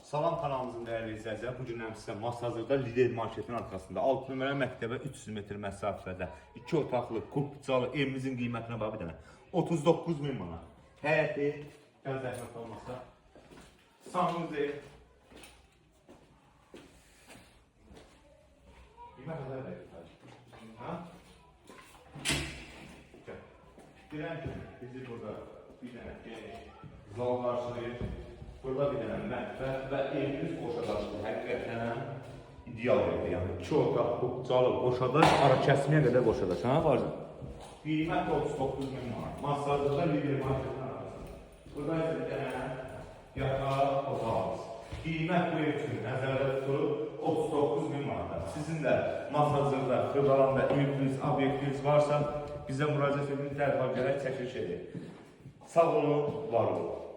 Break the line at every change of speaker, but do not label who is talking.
Salam kanalımızın değerli izləyicilər. Bu gün sizə Masazırda Lider Marketin arxasında 6 nömrə məktəbə 300 metr məsafədə 2 otaqlı, kubcalı evimizin qiymətinə bax bir dənə 39.000 manat. Həyəti, gəl zəhmət olmasa, sanuzi, qiymət qədər verir. Ha? Gəl. Dirən ki, bizi burada bir dənə geniş zal qarşılayır. Burada bir dənə mətbəx və evimiz boşadaqdır. Həqiqətən ideal evdir. Yəni 2 otaq, kubcalı, boşadaq, ara kəsməyə qədər boşadaq. Sənə farzın. Qiymət 39.000 manat. Masazırda Lider Marketin arasında. Burada isə bir dənə yataq otağımız. Qiymət bu ev üçün nəzərdə tutulub 39.000 manat. Sizin də Masazırda, Xırdalanda eviniz, obyektiniz varsa bizə müraciət edin, dərhal gələk çəkiliş edin. Sağ olun, var olun.